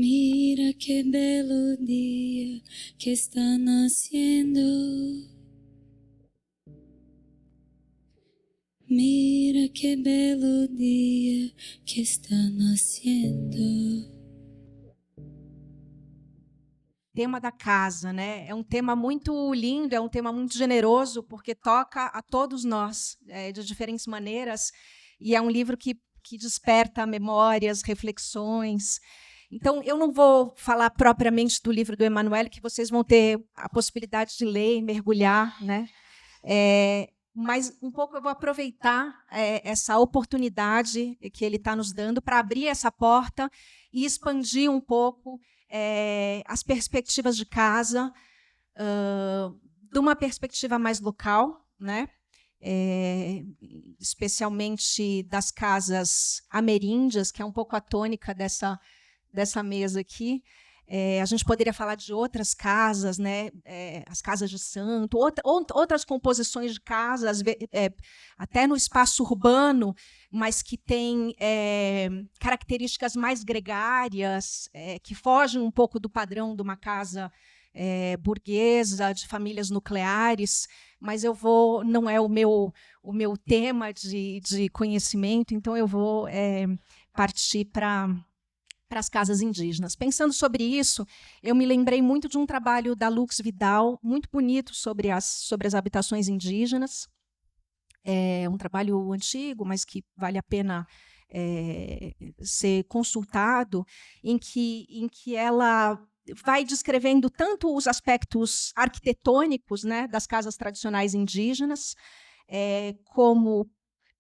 Mira qué bello día que está naciendo. Mira qué bello día que está naciendo. Tema da casa, né? É um tema muito lindo, é um tema muito generoso, porque toca a todos nós, de diferentes maneiras, e é um livro que desperta memórias, reflexões. Então, eu não vou falar propriamente do livro do Emanuele, que vocês vão ter a possibilidade de ler e mergulhar, né? Mas um pouco eu vou aproveitar essa oportunidade que ele está nos dando para abrir essa porta e expandir um pouco as perspectivas de casa, de uma perspectiva mais local, né? Especialmente das casas ameríndias, que é um pouco a tônica dessa mesa aqui. A gente poderia falar de outras casas, né? As casas de santo, outras composições de casas, até no espaço urbano, mas que têm características mais gregárias, que fogem um pouco do padrão de uma casa burguesa, de famílias nucleares, mas não é o meu tema de conhecimento, então eu vou partir para as casas indígenas. Pensando sobre isso, eu me lembrei muito de um trabalho da Lux Vidal, muito bonito sobre as habitações indígenas. É um trabalho antigo, mas que vale a pena ser consultado, em que ela vai descrevendo tanto os aspectos arquitetônicos, né, das casas tradicionais indígenas, como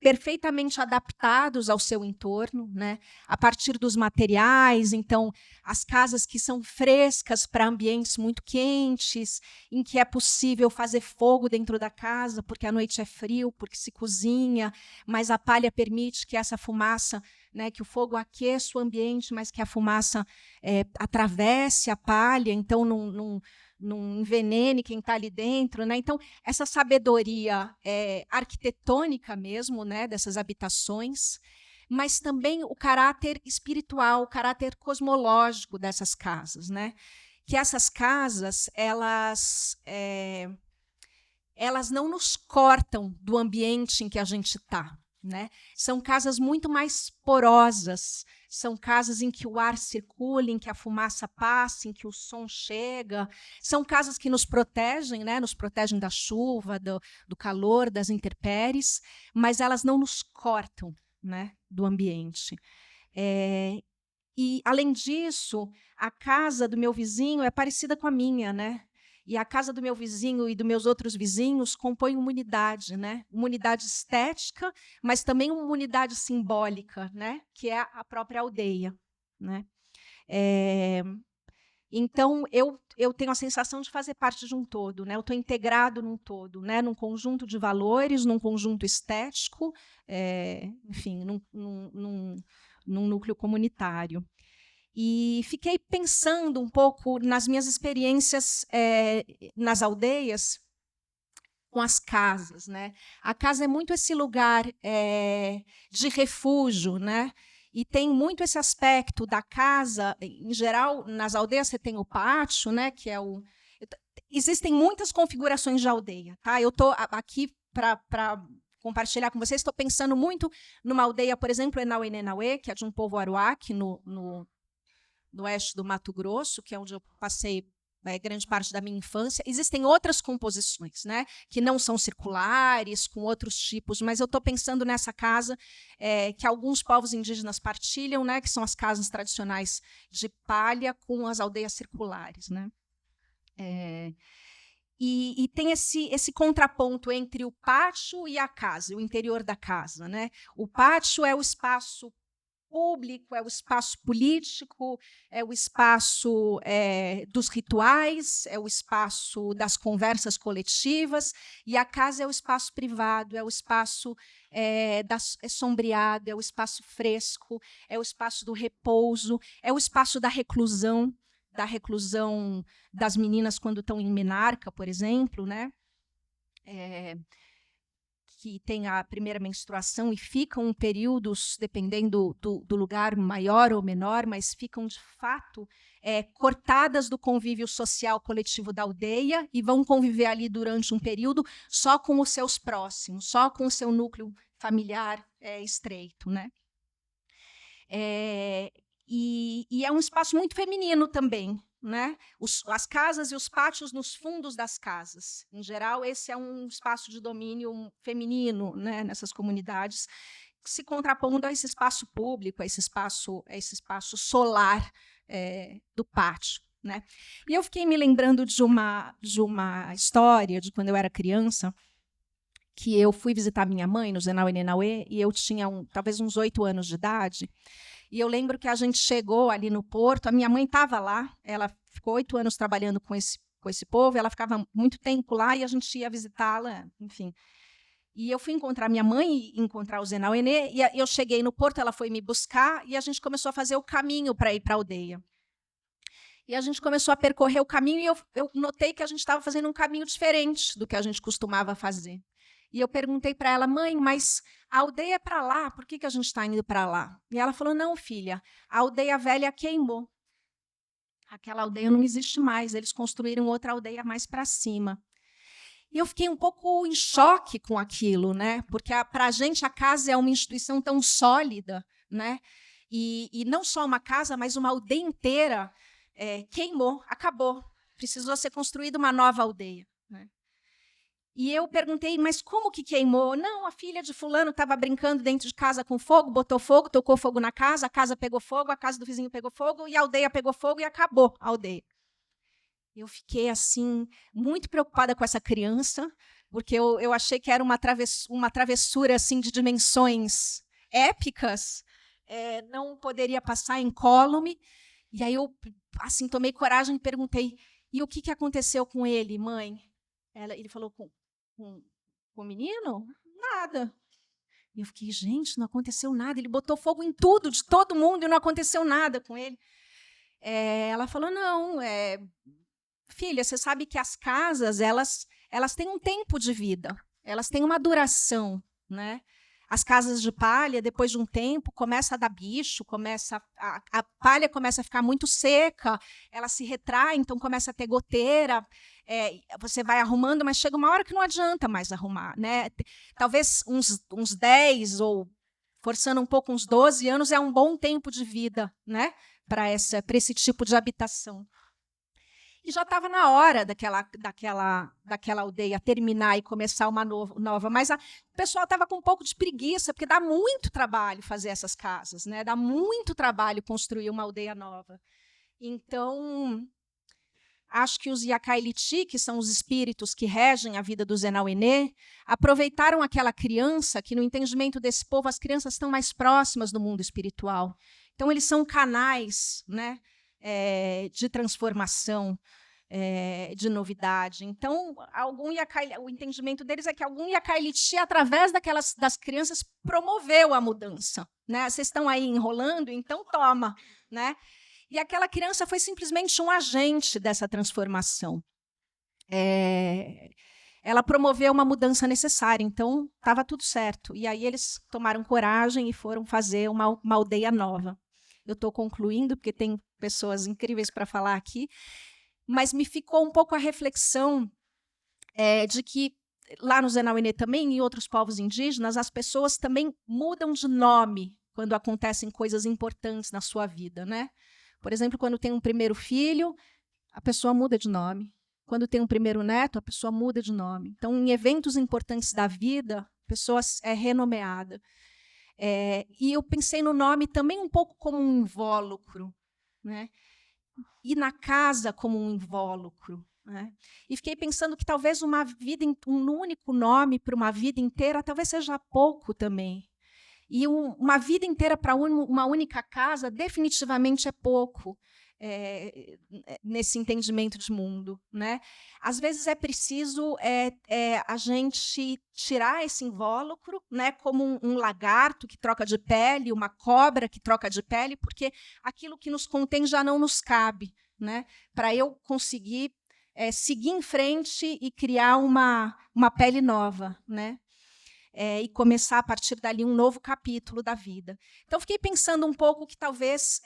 perfeitamente adaptados ao seu entorno, né? A partir dos materiais, então, as casas que são frescas para ambientes muito quentes, em que é possível fazer fogo dentro da casa, porque à noite é frio, porque se cozinha, mas a palha permite que essa fumaça, né, que o fogo aqueça o ambiente, mas que a fumaça atravesse a palha, então não envenene quem está ali dentro, né? Então, essa sabedoria arquitetônica mesmo, né, dessas habitações, mas também o caráter espiritual, o caráter cosmológico dessas casas, né? Que essas casas elas não nos cortam do ambiente em que a gente está, né? São casas muito mais porosas, são casas em que o ar circula, em que a fumaça passa, em que o som chega. São casas que nos protegem, né? Nos protegem da chuva, do calor, das intempéries, mas elas não nos cortam, né, do ambiente. E, além disso, a casa do meu vizinho é parecida com a minha, né? E a casa do meu vizinho e dos meus outros vizinhos compõem uma unidade, né? Uma unidade estética, mas também uma unidade simbólica, né? Que é a própria aldeia, né? Então, eu tenho a sensação de fazer parte de um todo, né? Eu estou integrado num todo, né? Num conjunto de valores, num conjunto estético, enfim, num núcleo comunitário. E fiquei pensando um pouco nas minhas experiências nas aldeias com as casas, né? A casa é muito esse lugar de refúgio, né? E tem muito esse aspecto da casa, em geral, nas aldeias você tem o pátio, né? Que é o existem muitas configurações de aldeia, tá? Eu estou aqui para compartilhar com vocês. Estou pensando muito numa aldeia, por exemplo, Enauê, que é de um povo aruaque, no oeste do Mato Grosso, que é onde eu passei grande parte da minha infância. Existem outras composições, né, que não são circulares, com outros tipos, mas eu estou pensando nessa casa que alguns povos indígenas partilham, né, que são as casas tradicionais de palha com as aldeias circulares, né. E tem esse contraponto entre o pátio e a casa, o interior da casa, né? O pátio é o espaço público, é o espaço político, é o espaço dos rituais, é o espaço das conversas coletivas, e a casa é o espaço privado, é o espaço sombreado, é o espaço fresco, é o espaço do repouso, é o espaço da reclusão das meninas quando estão em menarca, por exemplo, né? que têm a primeira menstruação e ficam períodos, dependendo do lugar, maior ou menor, mas ficam, de fato, cortadas do convívio social coletivo da aldeia e vão conviver ali durante um período só com os seus próximos, só com o seu núcleo familiar estreito, né? E é um espaço muito feminino também, né? As casas e os pátios nos fundos das casas. Em geral, esse é um espaço de domínio feminino, né, nessas comunidades, se contrapondo a esse espaço público, a esse espaço solar do pátio, né? E eu fiquei me lembrando de uma história de quando eu era criança, que eu fui visitar minha mãe no Zenauê Nenauê, e eu tinha talvez uns 8 anos de idade. E eu lembro que a gente chegou ali no porto, a minha mãe estava lá, ela ficou 8 anos trabalhando com esse povo, ela ficava muito tempo lá e a gente ia visitá-la, enfim. E eu fui encontrar minha mãe e encontrar o Zenauê, e eu cheguei no porto, ela foi me buscar e a gente começou a fazer o caminho para ir para a aldeia. E a gente começou a percorrer o caminho e eu notei que a gente estava fazendo um caminho diferente do que a gente costumava fazer. E eu perguntei para ela, mãe, mas a aldeia é para lá, por que a gente está indo para lá? E ela falou, não, filha, a aldeia velha queimou. Aquela aldeia não existe mais, eles construíram outra aldeia mais para cima. E eu fiquei um pouco em choque com aquilo, né? Porque para a gente a casa é uma instituição tão sólida, né? E não só uma casa, mas uma aldeia inteira queimou, acabou. Precisou ser construída uma nova aldeia, né? E eu perguntei, mas como que queimou? Não, a filha de fulano estava brincando dentro de casa com fogo, botou fogo, tocou fogo na casa, a casa pegou fogo, a casa do vizinho pegou fogo, e a aldeia pegou fogo e acabou a aldeia. Eu fiquei, assim, muito preocupada com essa criança, porque eu achei que era uma travessura assim, de dimensões épicas, não poderia passar incólume. E aí eu assim, tomei coragem e perguntei, e o que aconteceu com ele, mãe? Ele falou, com o menino? Nada. E eu fiquei, gente, não aconteceu nada. Ele botou fogo em tudo, de todo mundo, e não aconteceu nada com ele. Ela falou, não, filha, você sabe que as casas, elas têm um tempo de vida, elas têm uma duração, né? As casas de palha, depois de um tempo, começa a dar bicho, a palha começa a ficar muito seca, ela se retrai, então começa a ter goteira, você vai arrumando, mas chega uma hora que não adianta mais arrumar, né? Talvez uns 10 ou, forçando um pouco, uns 12 anos é um bom tempo de vida, né? Para esse tipo de habitação. E já estava na hora daquela aldeia terminar e começar uma nova. Mas o pessoal estava com um pouco de preguiça, porque dá muito trabalho fazer essas casas, né? Dá muito trabalho construir uma aldeia nova. Então, acho que os Yakailiti, que são os espíritos que regem a vida do Zenauenê, aproveitaram aquela criança, que no entendimento desse povo, as crianças estão mais próximas do mundo espiritual. Então, eles são canais, né? De transformação, de novidade. Então, o entendimento deles é que algum Yakailiti, através das crianças, promoveu a mudança, né? Vocês estão aí enrolando, então toma, né? E aquela criança foi simplesmente um agente dessa transformação. Ela promoveu uma mudança necessária, então estava tudo certo. E aí eles tomaram coragem e foram fazer uma aldeia nova. Eu estou concluindo, porque tem pessoas incríveis para falar aqui, mas me ficou um pouco a reflexão de que, lá no Zenauenê também, e em outros povos indígenas, as pessoas também mudam de nome quando acontecem coisas importantes na sua vida, né? Por exemplo, quando tem um primeiro filho, a pessoa muda de nome. Quando tem um primeiro neto, a pessoa muda de nome. Então, em eventos importantes da vida, a pessoa é renomeada. E eu pensei no nome também um pouco como um invólucro, né? E na casa como um invólucro, né? E fiquei pensando que talvez um único nome para uma vida inteira talvez seja pouco também. E uma vida inteira para uma única casa definitivamente é pouco. Nesse entendimento de mundo, né? Às vezes é preciso a gente tirar esse invólucro, né? Como um lagarto que troca de pele, uma cobra que troca de pele, porque aquilo que nos contém já não nos cabe, né? Para eu conseguir seguir em frente e criar uma pele nova, né? e começar, a partir dali, um novo capítulo da vida. Então, fiquei pensando um pouco que talvez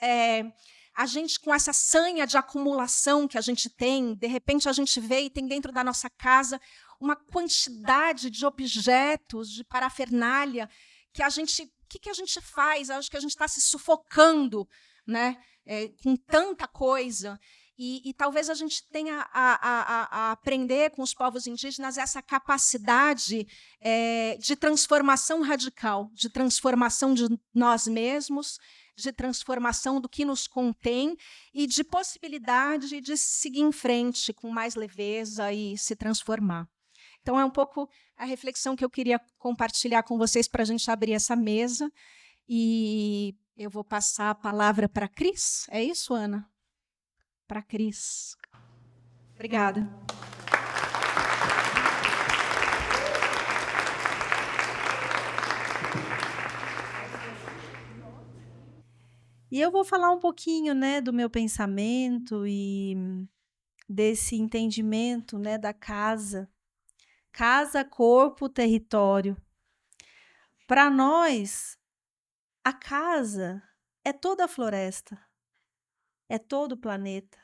a gente, com essa sanha de acumulação que a gente tem, de repente a gente vê e tem dentro da nossa casa uma quantidade de objetos, de parafernália, que a gente... O que a gente faz? Acho que a gente está se sufocando, né, com tanta coisa. E talvez a gente tenha a aprender com os povos indígenas essa capacidade de transformação radical, de transformação de nós mesmos, de transformação do que nos contém e de possibilidade de seguir em frente com mais leveza e se transformar. Então, é um pouco a reflexão que eu queria compartilhar com vocês para a gente abrir essa mesa. E eu vou passar a palavra para a Cris. É isso, Ana? Para a Cris. Obrigada. E eu vou falar um pouquinho, né, do meu pensamento e desse entendimento, né, da casa. Casa, corpo, território. Para nós, a casa é toda a floresta, é todo o planeta.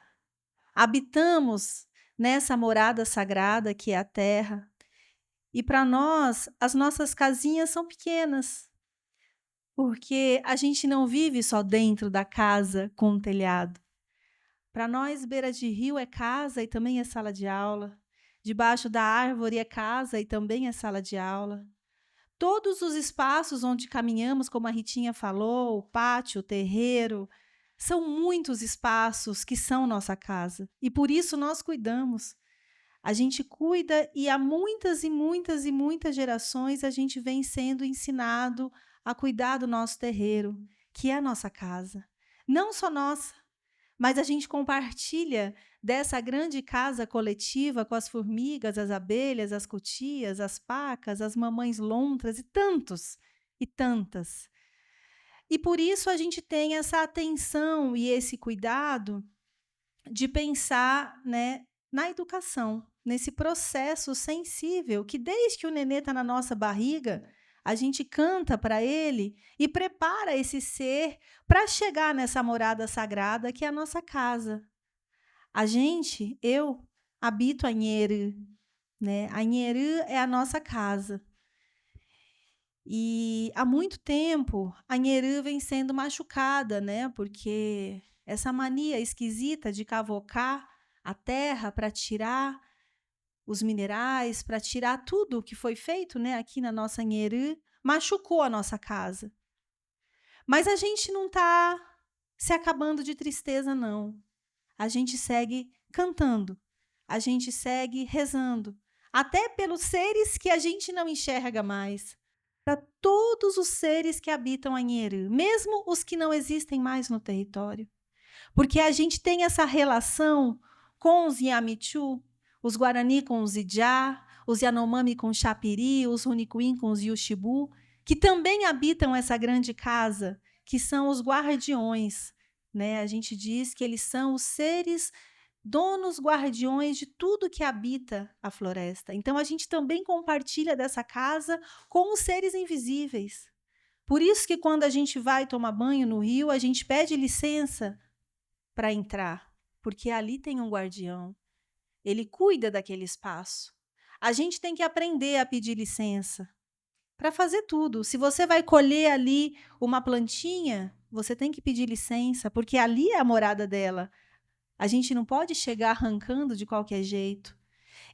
Habitamos nessa morada sagrada que é a Terra. E para nós, as nossas casinhas são pequenas, porque a gente não vive só dentro da casa com um telhado. Para nós, beira de rio é casa e também é sala de aula. Debaixo da árvore é casa e também é sala de aula. Todos os espaços onde caminhamos, como a Ritinha falou, o pátio, o terreiro, são muitos espaços que são nossa casa. E por isso nós cuidamos. A gente cuida e há muitas e muitas e muitas gerações a gente vem sendo ensinado a cuidar do nosso terreiro, que é a nossa casa. Não só nossa, mas a gente compartilha dessa grande casa coletiva com as formigas, as abelhas, as cutias, as pacas, as mamães lontras e tantos e tantas. E por isso a gente tem essa atenção e esse cuidado de pensar, né, na educação, nesse processo sensível que desde que o nenê está na nossa barriga, a gente canta para ele e prepara esse ser para chegar nessa morada sagrada que é a nossa casa. Eu habito a Nheru, né? A Nheru é a nossa casa. E há muito tempo a Nheru vem sendo machucada, né? Porque essa mania esquisita de cavocar a terra para tirar os minerais, para tirar tudo o que foi feito, né, aqui na nossa Nheru, machucou a nossa casa. Mas a gente não está se acabando de tristeza, não. A gente segue cantando, a gente segue rezando, até pelos seres que a gente não enxerga mais, para todos os seres que habitam a Nheru, mesmo os que não existem mais no território. Porque a gente tem essa relação com os Yamichu, os Guarani com os Ijá, os Yanomami com os Chapiri, os Runicuim com os Yuxibu, que também habitam essa grande casa, que são os guardiões, né? A gente diz que eles são os seres donos, guardiões de tudo que habita a floresta. Então, a gente também compartilha dessa casa com os seres invisíveis. Por isso que quando a gente vai tomar banho no rio, a gente pede licença para entrar, porque ali tem um guardião. Ele cuida daquele espaço. A gente tem que aprender a pedir licença para fazer tudo. Se você vai colher ali uma plantinha, você tem que pedir licença, porque ali é a morada dela. A gente não pode chegar arrancando de qualquer jeito.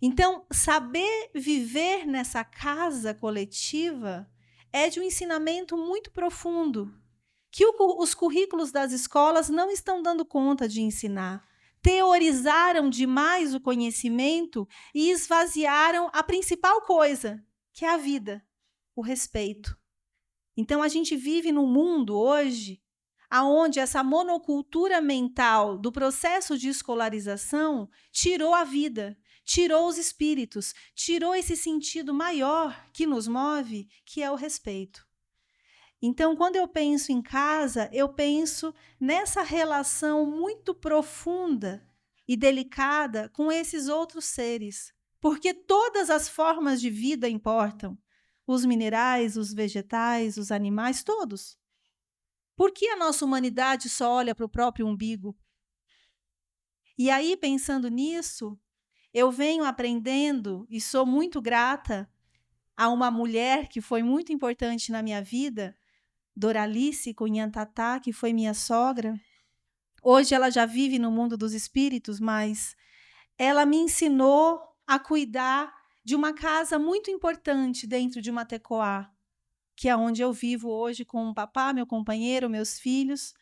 Então, saber viver nessa casa coletiva é de um ensinamento muito profundo, que os currículos das escolas não estão dando conta de ensinar. Teorizaram demais o conhecimento e esvaziaram a principal coisa, que é a vida, o respeito. Então, a gente vive num mundo hoje onde essa monocultura mental do processo de escolarização tirou a vida, tirou os espíritos, tirou esse sentido maior que nos move, que é o respeito. Então, quando eu penso em casa, eu penso nessa relação muito profunda e delicada com esses outros seres, porque todas as formas de vida importam. os minerais, os vegetais, os animais, todos. Por que a nossa humanidade só olha para o próprio umbigo? E aí, pensando nisso, eu venho aprendendo e sou muito grata a uma mulher que foi muito importante na minha vida, Doralice Cunhantatá, que foi minha sogra. Hoje ela já vive no mundo dos espíritos, mas ela me ensinou a cuidar de uma casa muito importante dentro de Matecoá, que é onde eu vivo hoje com o papá, meu companheiro, meus filhos,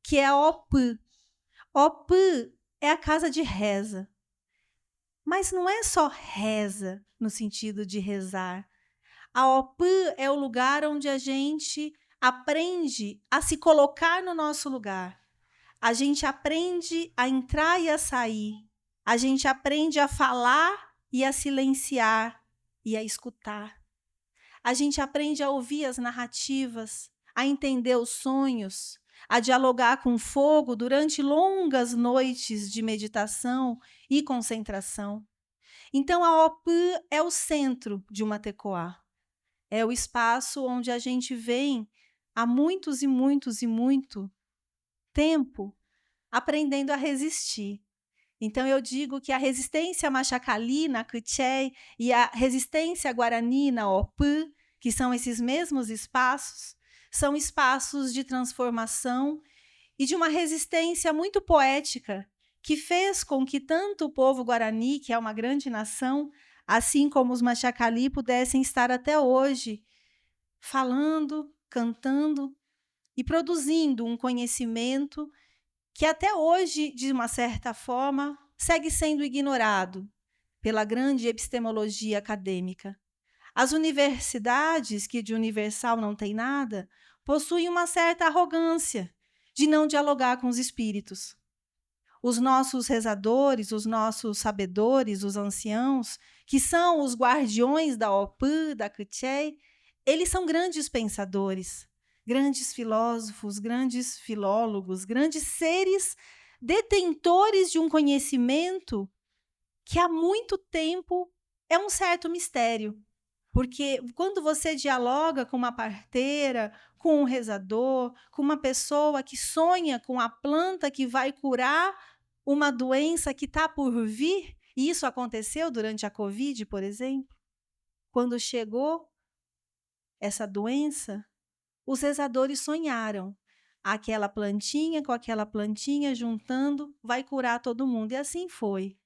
que é a Opã. Opã é a casa de reza. Mas não é só reza no sentido de rezar. A Opã é o lugar onde a gente aprende a se colocar no nosso lugar. A gente aprende a entrar e a sair. A gente aprende a falar e a silenciar e a escutar. A gente aprende a ouvir as narrativas, a entender os sonhos, a dialogar com o fogo durante longas noites de meditação e concentração. Então, a Opã é o centro de uma Matecoá. É o espaço onde a gente vem há muitos e muitos e muito tempo aprendendo a resistir. Então, eu digo que a resistência Machacali, na Cuché, e a resistência Guarani, na Opã, que são esses mesmos espaços, são espaços de transformação e de uma resistência muito poética, que fez com que tanto o povo Guarani, que é uma grande nação, assim como os Machacali, pudessem estar até hoje falando, cantando e produzindo um conhecimento que até hoje, de uma certa forma, segue sendo ignorado pela grande epistemologia acadêmica. As universidades, que de universal não tem nada, possuem uma certa arrogância de não dialogar com os espíritos. Os nossos rezadores, os nossos sabedores, os anciãos, que são os guardiões da Opã, da Cuché, eles são grandes pensadores, grandes filósofos, grandes filólogos, grandes seres detentores de um conhecimento que há muito tempo é um certo mistério. Porque quando você dialoga com uma parteira, com um rezador, com uma pessoa que sonha com a planta que vai curar uma doença que está por vir, e isso aconteceu durante a Covid, por exemplo, quando chegou essa doença, os rezadores sonharam. Aquela plantinha com aquela plantinha juntando vai curar todo mundo. E assim foi.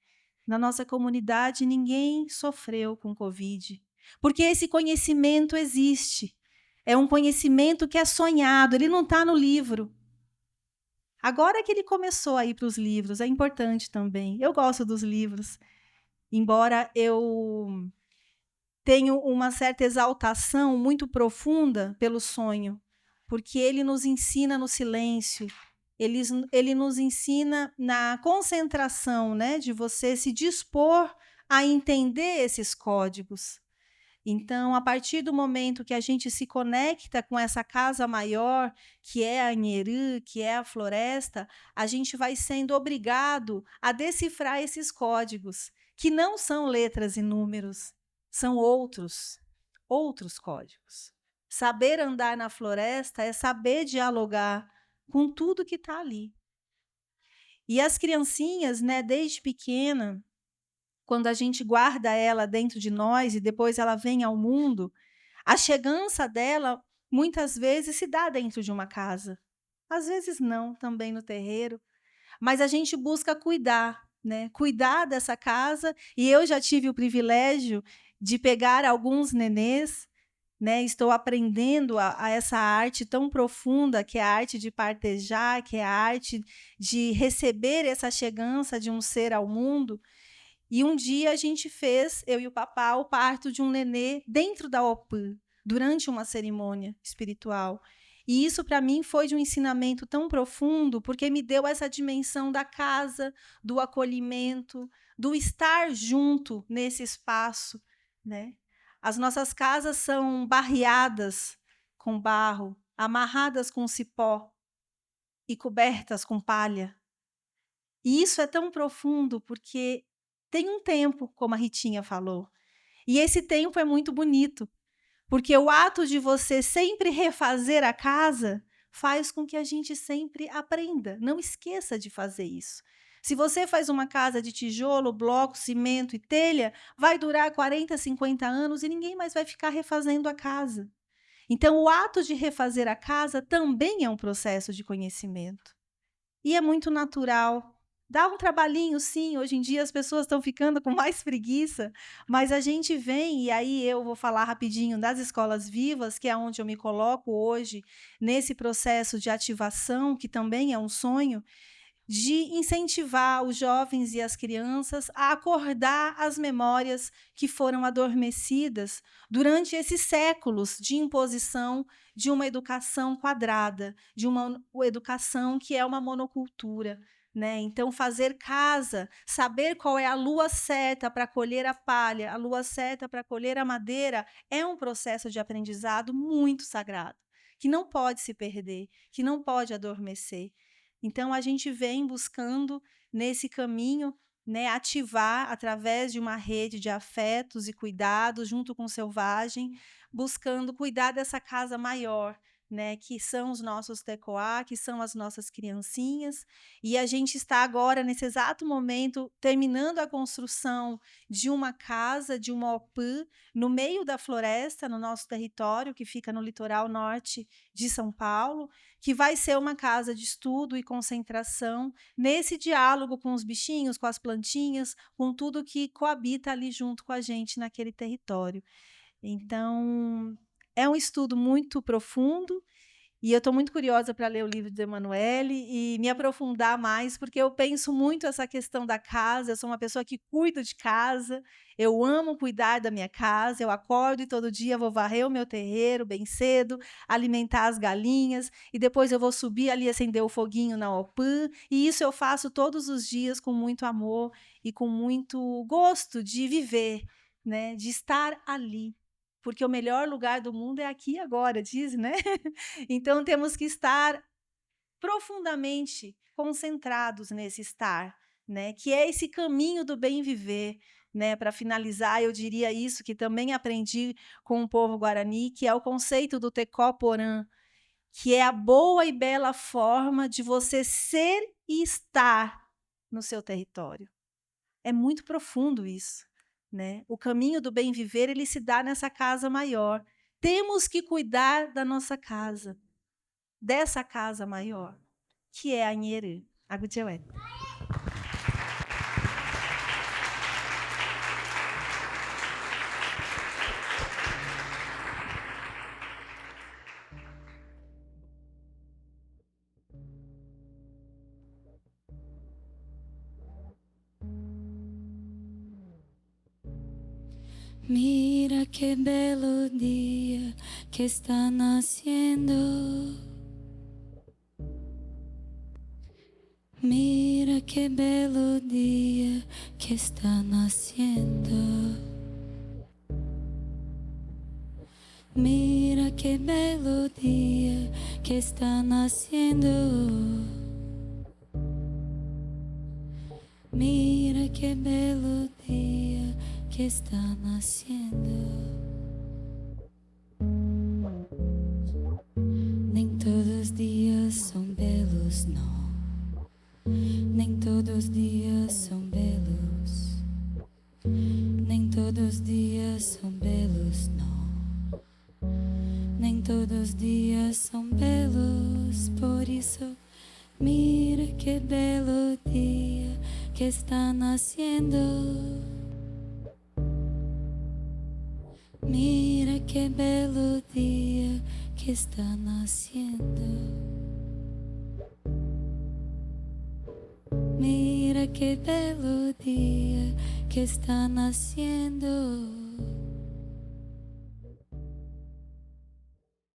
Na nossa comunidade, ninguém sofreu com Covid, porque esse conhecimento existe. É um conhecimento que é sonhado, ele não está no livro. Agora que ele começou a ir para os livros, é importante também. Eu gosto dos livros, embora eu tenho uma certa exaltação muito profunda pelo sonho, porque ele nos ensina no silêncio, ele nos ensina na concentração, né, de você se dispor a entender esses códigos. Então, a partir do momento que a gente se conecta com essa casa maior, que é a Nherê, que é a floresta, a gente vai sendo obrigado a decifrar esses códigos, que não são letras e números, são outros códigos. Saber andar na floresta é saber dialogar com tudo que está ali. E as criancinhas, né, desde pequena, quando a gente guarda ela dentro de nós e depois ela vem ao mundo, a chegança dela muitas vezes se dá dentro de uma casa. Às vezes não, também no terreiro. Mas a gente busca cuidar, né? Cuidar dessa casa. E eu já tive o privilégio de pegar alguns nenês, né? Estou aprendendo a essa arte tão profunda, que é a arte de partejar, que é a arte de receber essa chegança de um ser ao mundo. E um dia a gente fez, eu e o papá, o parto de um nenê dentro da Opã, durante uma cerimônia espiritual. E isso, para mim, foi de um ensinamento tão profundo, porque me deu essa dimensão da casa, do acolhimento, do estar junto nesse espaço, né? As nossas casas são barreadas com barro, amarradas com cipó e cobertas com palha. E isso é tão profundo, porque tem um tempo, como a Ritinha falou. E esse tempo é muito bonito, Porque o ato de você sempre refazer a casa faz com que a gente sempre aprenda. Não esqueça de fazer isso. Se você faz uma casa de tijolo, bloco, cimento e telha, vai durar 40, 50 anos e ninguém mais vai ficar refazendo a casa. Então, o ato de refazer a casa também é um processo de conhecimento. E é muito natural. Dá um trabalhinho, sim. Hoje em dia as pessoas estão ficando com mais preguiça, mas a gente vem, e aí eu vou falar rapidinho das escolas vivas, que é onde eu me coloco hoje, nesse processo de ativação, que também é um sonho, de incentivar os jovens e as crianças a acordar as memórias que foram adormecidas durante esses séculos de imposição de uma educação quadrada, de uma educação que é uma monocultura. Né? Então, fazer casa, saber qual é a lua certa para colher a palha, a lua certa para colher a madeira, é um processo de aprendizado muito sagrado, que não pode se perder, que não pode adormecer. Então, a gente vem buscando, nesse caminho, né, ativar, através de uma rede de afetos e cuidados, junto com o Selvagem, buscando cuidar dessa casa maior, né, que são os nossos tecoá, que são as nossas criancinhas. E a gente está agora, nesse exato momento, terminando a construção de uma casa, de uma OPI, no meio da floresta, no nosso território, que fica no litoral norte de São Paulo, que vai ser uma casa de estudo e concentração nesse diálogo com os bichinhos, com as plantinhas, com tudo que coabita ali junto com a gente naquele território. Então, é um estudo muito profundo e eu estou muito curiosa para ler o livro de Emanuele e me aprofundar mais, porque eu penso muito essa questão da casa. Eu sou uma pessoa que cuida de casa, eu amo cuidar da minha casa, eu acordo e todo dia vou varrer o meu terreiro bem cedo, alimentar as galinhas, e depois eu vou subir ali, acender o foguinho na OPI, e isso eu faço todos os dias com muito amor e com muito gosto de viver, né? De estar ali. Porque o melhor lugar do mundo é aqui e agora, diz, né? Então, temos que estar profundamente concentrados nesse estar, né? Que é esse caminho do bem viver, né? Para finalizar, eu diria isso, que também aprendi com o povo Guarani, que é o conceito do Tecó Porã, que é a boa e bela forma de você ser e estar no seu território. É muito profundo isso. Né? O caminho do bem viver, ele se dá nessa casa maior. Temos que cuidar da nossa casa, dessa casa maior, que é a Nherê. Agudjeué. Mira que belo dia que está nasciendo. Mira que belo dia que está nasciendo. Mira que belo dia que está nasciendo. Mira que belo dia que está nascendo. Nem todos os dias são belos, não. Nem todos os dias são belos. Nem todos os dias são belos, não. Nem todos os dias são belos, por isso mira que belo dia que está nascendo. Mira que belo dia que está nascendo. Mira que belo dia que está nascendo.